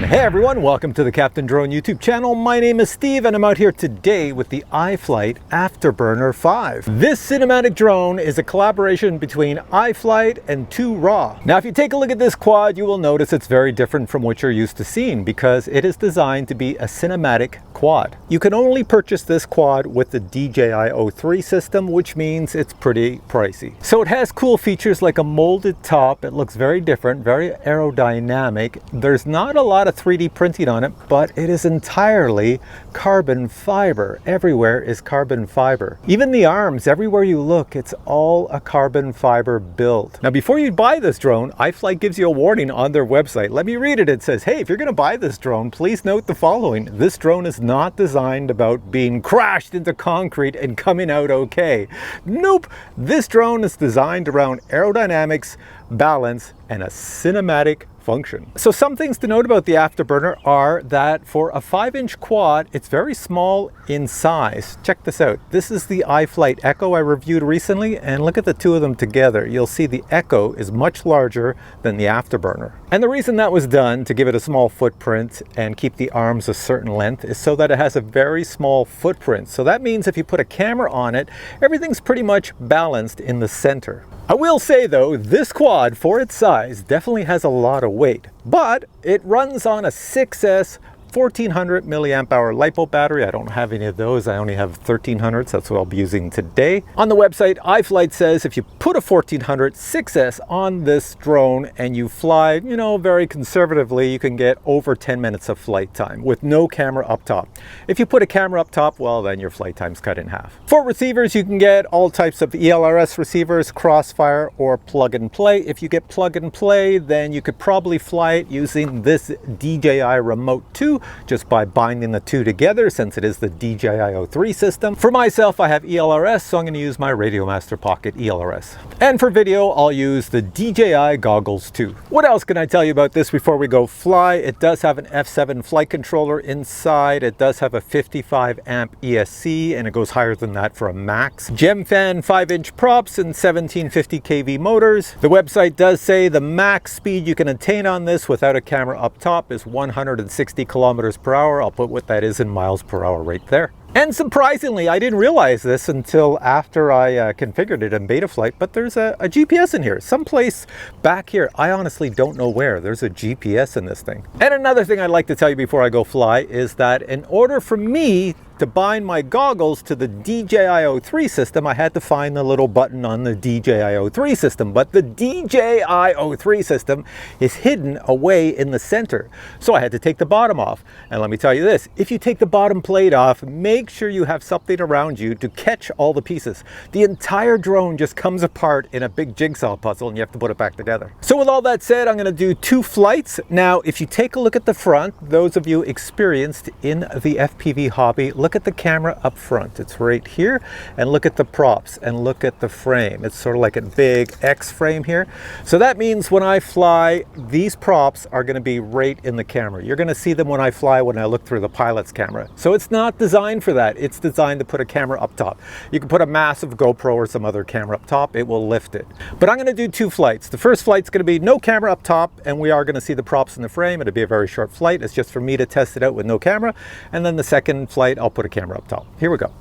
Hey everyone, welcome to the Captain Drone YouTube channel. My name is Steve and I'm out here today with the iFLIGHT Afterburner 5. This cinematic drone is a collaboration between iFLIGHT and 2RAW. Now if you take a look at this quad, you will notice it's very different from what you're used to seeing because it is designed to be a cinematic quad. You can only purchase this quad with the DJI-03 system, which means it's pretty pricey. So it has cool features like a molded top. It looks very different, very aerodynamic. There's not a lot of 3D printing on it, but it is entirely carbon fiber. Everywhere is carbon fiber. Even the arms, everywhere you look, it's all a carbon fiber build. Now, before you buy this drone, iFLIGHT gives you a warning on their website. Let me read it. It says, hey, if you're going to buy this drone, please note the following. This drone is not designed about being crashed into concrete and coming out okay. Nope. This drone is designed around aerodynamics, balance, and a cinematic function. So some things to note about the Afterburner are that for a 5-inch quad, it's very small in size. Check this out. This is the iFLIGHT Echo I reviewed recently, and look at the two of them together. You'll see the Echo is much larger than the Afterburner. And the reason that was done to give it a small footprint and keep the arms a certain length is so that it has a very small footprint. So that means if you put a camera on it, everything's pretty much balanced in the center. I will say though, this quad for its size definitely has a lot of weight, but it runs on a 6S 1400 milliamp hour LiPo battery. I don't have any of those. I only have 1300s. That's what I'll be using today. On the website, iFLIGHT says if you put a 1400 6S on this drone and you fly, very conservatively, you can get over 10 minutes of flight time with no camera up top. If you put a camera up top, well, then your flight time's cut in half. For receivers, you can get all types of ELRS receivers, Crossfire, or plug and play. If you get plug and play, then you could probably fly it using this DJI Remote 2, just by binding the two together, since it is the DJI-03 system. For myself, I have ELRS, so I'm going to use my Radiomaster Pocket ELRS. And for video, I'll use the DJI Goggles 2. What else can I tell you about this before we go fly? It does have an F7 flight controller inside. It does have a 55 amp ESC, and it goes higher than that for a max. Gemfan 5-inch props and 1750 kV motors. The website does say the max speed you can attain on this without a camera up top is 160 kilometers per hour. I'll put what that is in miles per hour right there. And surprisingly, I didn't realize this until after I configured it in Betaflight, but there's a GPS in here. Someplace back here, I honestly don't know where. There's a GPS in this thing. And another thing I'd like to tell you before I go fly is that in order for me to bind my goggles to the DJI-03 system, I had to find the little button on the DJI-03 system, but the DJI-03 system is hidden away in the center. So I had to take the bottom off. And let me tell you this, if you take the bottom plate off, make sure you have something around you to catch all the pieces. The entire drone just comes apart in a big jigsaw puzzle and you have to put it back together. So with all that said, I'm going to do 2 flights. Now, if you take a look at the front, those of you experienced in the FPV hobby, look at the camera up front. It's right here, and look at the props and look at the frame. It's sort of like a big X frame here. So that means when I fly, these props are going to be right in the camera. You're going to see them when I fly when I look through the pilot's camera. So it's not designed for that. It's designed to put a camera up top. You can put a massive GoPro or some other camera up top. It will lift it. But I'm going to do 2 flights. The first flight's going to be no camera up top, and we are going to see the props in the frame. It'll be a very short flight. It's just for me to test it out with no camera. And then the second flight, I'll put a camera up top. Here we go.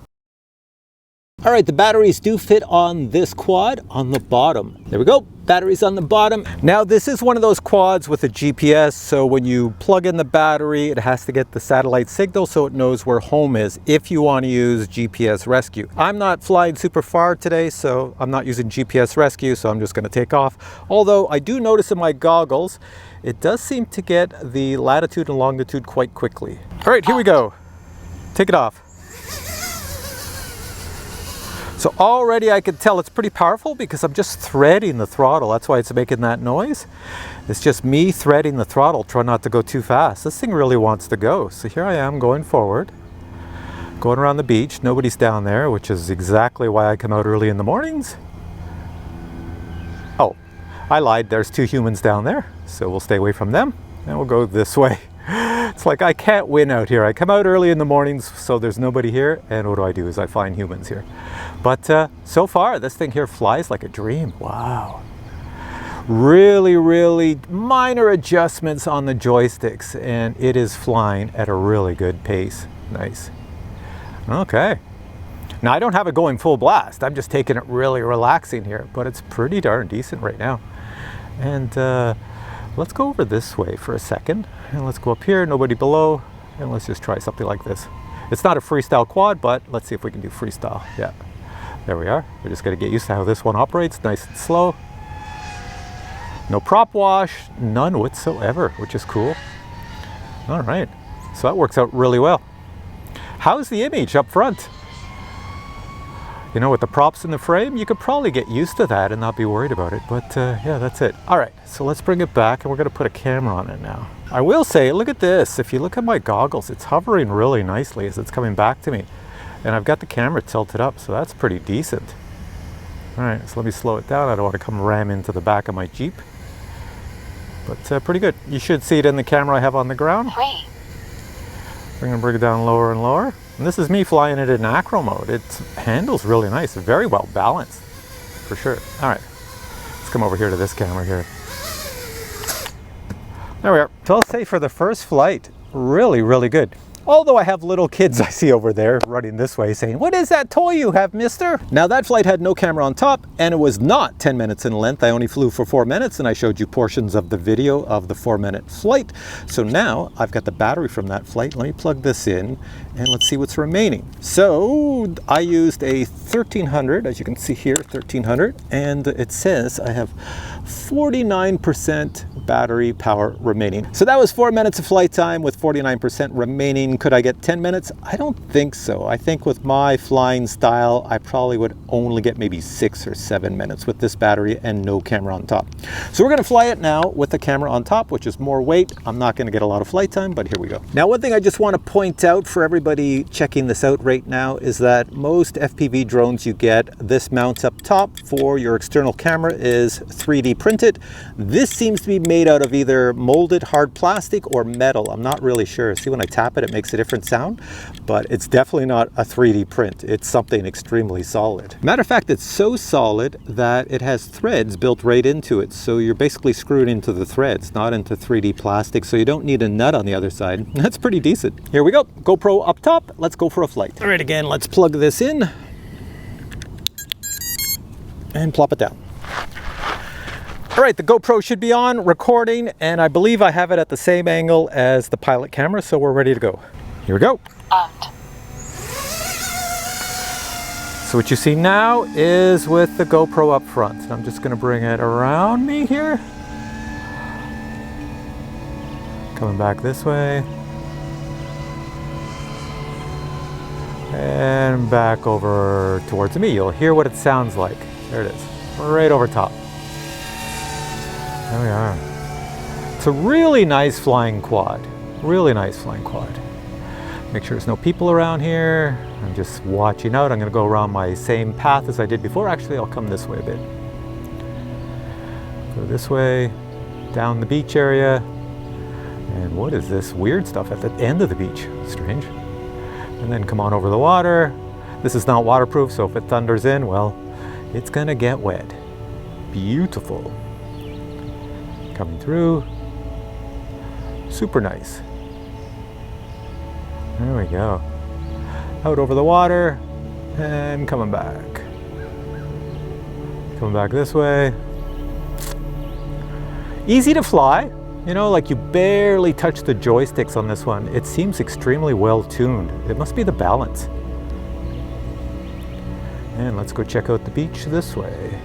All right, the batteries do fit on this quad on the bottom. There we go. Batteries on the bottom. Now this is one of those quads with a GPS, so when you plug in the battery, it has to get the satellite signal so it knows where home is if you want to use GPS rescue. I'm not flying super far today, so I'm not using GPS rescue, so I'm just going to take off. Although I do notice in my goggles, it does seem to get the latitude and longitude quite quickly. All right, here we go. Take it off. So already I can tell it's pretty powerful because I'm just threading the throttle. That's why it's making that noise. It's just me threading the throttle, try not to go too fast. This thing really wants to go. So here I am going forward, going around the beach. Nobody's down there, which is exactly why I come out early in the mornings. Oh, I lied. There's 2 humans down there. So we'll stay away from them and we'll go this way. It's like I can't win out here. I come out early in the mornings, so there's nobody here, and what do? Is I find humans here. But so far, this thing here flies like a dream. Wow. Really minor adjustments on the joysticks, and it is flying at a really good pace. Nice. Okay. Now I don't have it going full blast. I'm just taking it really relaxing here, but it's pretty darn decent right now. And let's go over this way for a second, and let's go up here, nobody below, and let's just try something like this. It's not a freestyle quad, but let's see if we can do freestyle. Yeah, there we are. We're just gonna get used to how this one operates, nice and slow. No prop wash, none whatsoever, which is cool. All right, so that works out really well. How's the image up front? You know, with the props in the frame, you could probably get used to that and not be worried about it, but yeah, that's it. All right, so let's bring it back, and we're gonna put a camera on it now. I will say, look at this. If you look at my goggles, it's hovering really nicely as it's coming back to me. And I've got the camera tilted up, so that's pretty decent. All right, so let me slow it down. I don't want to come ram into the back of my Jeep. But pretty good. You should see it in the camera I have on the ground. I'm gonna bring it down lower and lower. And this is me flying it in acro mode. It handles really nice, very well balanced, for sure. All right, let's come over here to this camera here. There we are. So I'll say for the first flight, really good. Although I have little kids I see over there running this way saying, "What is that toy you have, mister?" Now that flight had no camera on top, and it was not 10 minutes in length. I only flew for 4 minutes, and I showed you portions of the video of the 4-minute flight. So now I've got the battery from that flight. Let me plug this in, and let's see what's remaining. So I used a 1300, as you can see here, 1300, and it says I have 49% battery power remaining. So that was 4 minutes of flight time with 49% remaining. Could I get 10 minutes? I don't think so. I think with my flying style, I probably would only get maybe 6 or 7 minutes with this battery and no camera on top. So we're gonna fly it now with the camera on top, which is more weight. I'm not gonna get a lot of flight time, but here we go. Now, one thing I just wanna point out for everybody checking this out right now is that most FPV drones you get, this mounts up top for your external camera is 3D printed. This seems to be made out of either molded hard plastic or metal. I'm not really sure. See, when I tap it, it makes a different sound, but it's definitely not a 3D print. It's something extremely solid. Matter of fact, it's so solid that it has threads built right into it. So you're basically screwed into the threads, not into 3D plastic. So you don't need a nut on the other side. That's pretty decent. Here we go. GoPro up top. Let's go for a flight. All right, again, let's plug this in and plop it down. All right, the GoPro should be on, recording, and I believe I have it at the same angle as the pilot camera, so we're ready to go. Here we go. So what you see now is with the GoPro up front. I'm just gonna bring it around me here. Coming back this way. And back over towards me. You'll hear what it sounds like. There it is, right over top. There we are. It's a really nice flying quad. Really nice flying quad. Make sure there's no people around here. I'm just watching out. I'm gonna go around my same path as I did before. Actually, I'll come this way a bit. Go this way, down the beach area. And what is this weird stuff at the end of the beach? Strange. And then come on over the water. This is not waterproof, so if it thunders in, well, it's gonna get wet. Beautiful. Coming through. Super nice. There we go. Out over the water and coming back. Coming back this way. Easy to fly. You know, like you barely touch the joysticks on this one. It seems extremely well tuned. It must be the balance. And let's go check out the beach this way.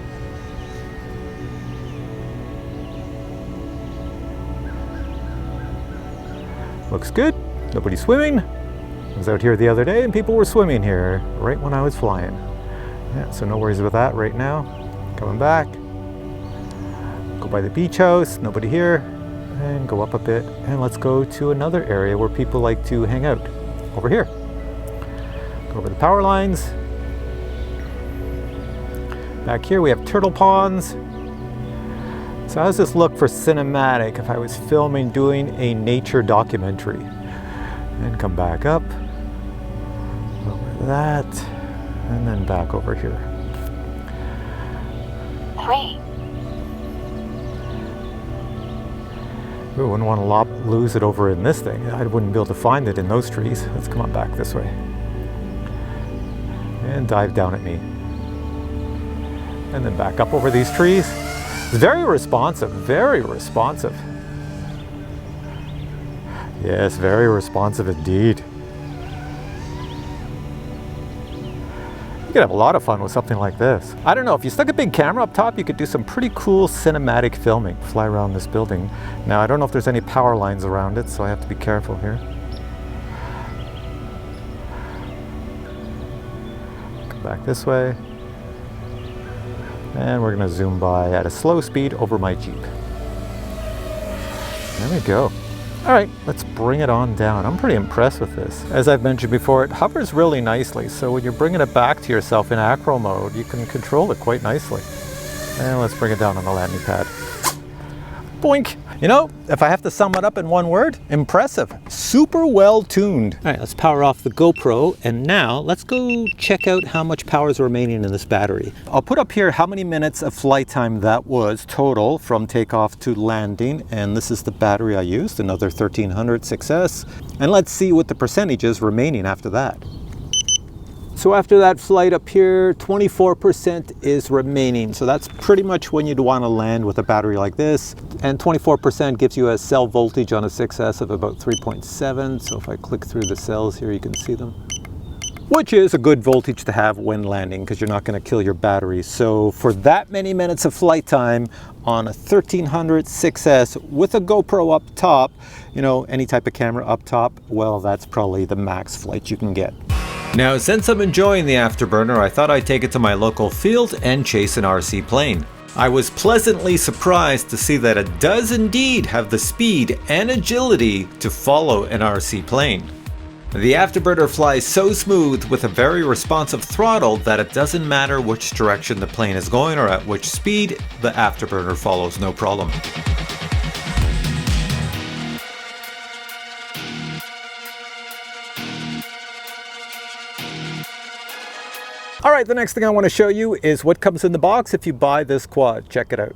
Looks good. Nobody's swimming. I was out here the other day and people were swimming here right when I was flying. Yeah, so no worries about that right now. Coming back. Go by the beach house, nobody here. And go up a bit and let's go to another area where people like to hang out. Over here. Go over the power lines. Back here we have turtle ponds. So how does this look for cinematic if I was filming, doing a nature documentary? And come back up, over that, and then back over here. 3, Ooh, wouldn't want to lose it over in this thing. I wouldn't be able to find it in those trees. Let's come on back this way. And dive down at me. And then back up over these trees. It's very responsive, very responsive. Yes, very responsive indeed. You could have a lot of fun with something like this. I don't know, if you stuck a big camera up top, you could do some pretty cool cinematic filming. Fly around this building. Now, I don't know if there's any power lines around it, so I have to be careful here. Come back this way. And we're gonna zoom by at a slow speed over my Jeep. There we go. All right, let's bring it on down. I'm pretty impressed with this. As I've mentioned before, it hovers really nicely. So when you're bringing it back to yourself in acro mode, you can control it quite nicely. And let's bring it down on the landing pad. Boink. You know, if I have to sum it up in one word, impressive. Super well tuned. All right, let's power off the GoPro. And now let's go check out how much power is remaining in this battery. I'll put up here how many minutes of flight time that was total from takeoff to landing. And this is the battery I used, another 1300 6S. And let's see what the percentage is remaining after that. So after that flight up here, 24% is remaining. So that's pretty much when you'd want to land with a battery like this. And 24% gives you a cell voltage on a 6S of about 3.7. So if I click through the cells here, you can see them. Which is a good voltage to have when landing because you're not going to kill your battery. So for that many minutes of flight time on a 1300 6S with a GoPro up top, you know, any type of camera up top, well, that's probably the max flight you can get. Now, since I'm enjoying the Afterburner, I thought I'd take it to my local field and chase an RC plane. I was pleasantly surprised to see that it does indeed have the speed and agility to follow an RC plane. The Afterburner flies so smooth with a very responsive throttle that it doesn't matter which direction the plane is going or at which speed, the Afterburner follows no problem. All right, the next thing I want to show you is what comes in the box if you buy this quad. Check it out.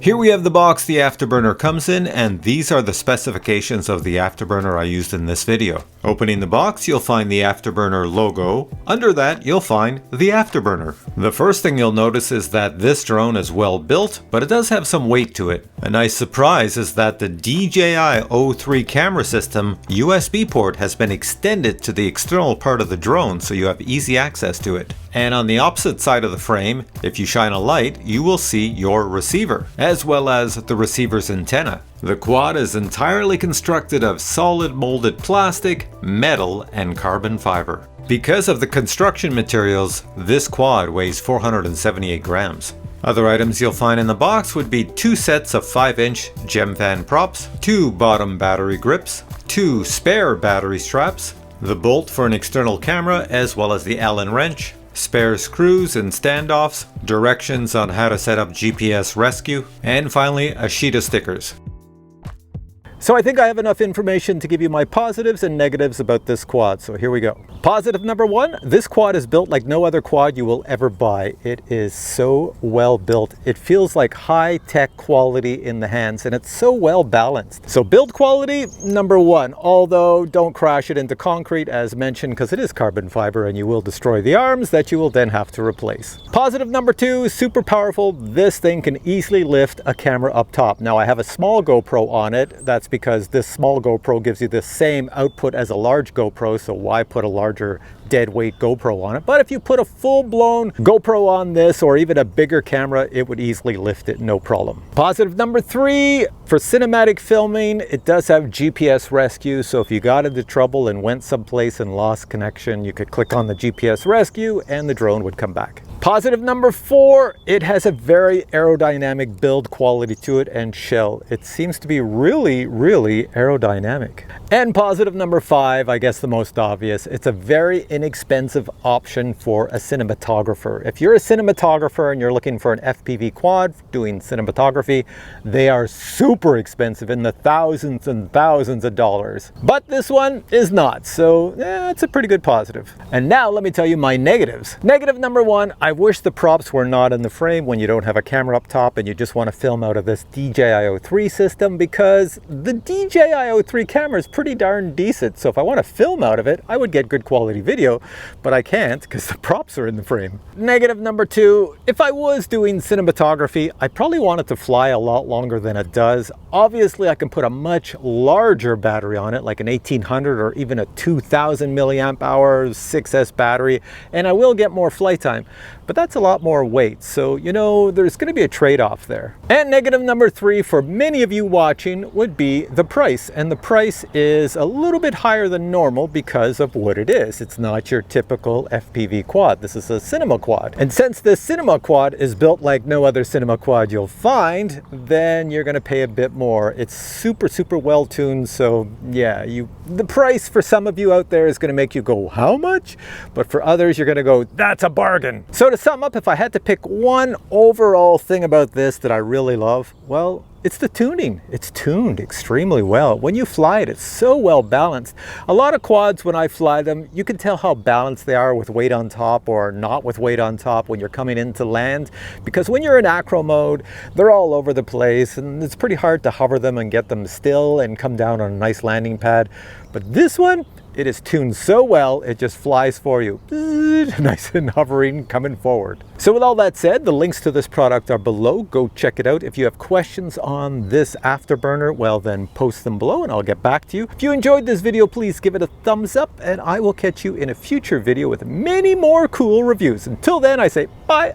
Here we have the box the Afterburner comes in, and these are the specifications of the Afterburner I used in this video. Opening the box, you'll find the Afterburner logo. Under that, you'll find the Afterburner. The first thing you'll notice is that this drone is well built, but it does have some weight to it. A nice surprise is that the DJI O3 camera system USB port has been extended to the external part of the drone, so you have easy access to it. And on the opposite side of the frame, if you shine a light, you will see your receiver, as well as the receiver's antenna. The quad is entirely constructed of solid molded plastic, metal, and carbon fiber. Because of the construction materials, this quad weighs 478 grams. Other items you'll find in the box would be 2 sets of 5-inch gem fan props, 2 bottom battery grips, 2 spare battery straps, the bolt for an external camera, as well as the Allen wrench, spare screws and standoffs, directions on how to set up GPS rescue, and finally a sheet of stickers. So I think I have enough information to give you my positives and negatives about this quad, so here we go. Positive number 1, this quad is built like no other quad you will ever buy. It is so well built. It feels like high-tech quality in the hands, and it's so well balanced. So build quality, number 1, although don't crash it into concrete as mentioned, because it is carbon fiber and you will destroy the arms that you will then have to replace. Positive number 2, super powerful. This thing can easily lift a camera up top. Now I have a small GoPro on it. That's because this small GoPro gives you the same output as a large GoPro, so why put a larger dead weight GoPro on it? But if you put a full-blown GoPro on this or even a bigger camera, it would easily lift it, no problem. Positive number 3, for cinematic filming, it does have GPS rescue, so if you got into trouble and went someplace and lost connection, you could click on the GPS rescue and the drone would come back. Positive number 4, it has a very aerodynamic build quality to it and shell. It seems to be really aerodynamic. And positive number 5, I guess the most obvious, it's a very inexpensive option for a cinematographer. If you're a cinematographer and you're looking for an FPV quad doing cinematography, they are super expensive, in the thousands and thousands of dollars. But this one is not, so it's a pretty good positive. And now let me tell you my negatives. Negative number one, I wish the props were not in the frame when you don't have a camera up top and you just want to film out of this DJI-03 system, because the DJI-03 camera is pretty darn decent. So if I want to film out of it, I would get good quality video, but I can't because the props are in the frame. Negative number two, if I was doing cinematography, I probably want it to fly a lot longer than it does. Obviously, I can put a much larger battery on it, like an 1800 or even a 2000 milliamp hour 6S battery, and I will get more flight time, but that's a lot more weight. So, you know, there's going to be a trade-off there. And negative number three for many of you watching would be the price. And the price is a little bit higher than normal because of what it is. It's not your typical FPV quad. This is a cinema quad. And since this cinema quad is built like no other cinema quad you'll find, then you're going to pay a bit more. It's super, super well tuned. So yeah, the price for some of you out there is going to make you go, how much? But for others, you're going to go, that's a bargain. So to sum up, if I had to pick one overall thing about this that I really love, well, it's the tuning. It's tuned extremely well. When you fly it, it's so well balanced. A lot of quads, when I fly them, you can tell how balanced they are with weight on top or not with weight on top when you're coming into land. Because when you're in acro mode, they're all over the place and it's pretty hard to hover them and get them still and come down on a nice landing pad. But this one, it is tuned so well, it just flies for you. Nice and hovering, coming forward. So with all that said, the links to this product are below. Go check it out. If you have questions on this Afterburner, well then post them below and I'll get back to you. If you enjoyed this video, please give it a thumbs up and I will catch you in a future video with many more cool reviews. Until then, I say bye.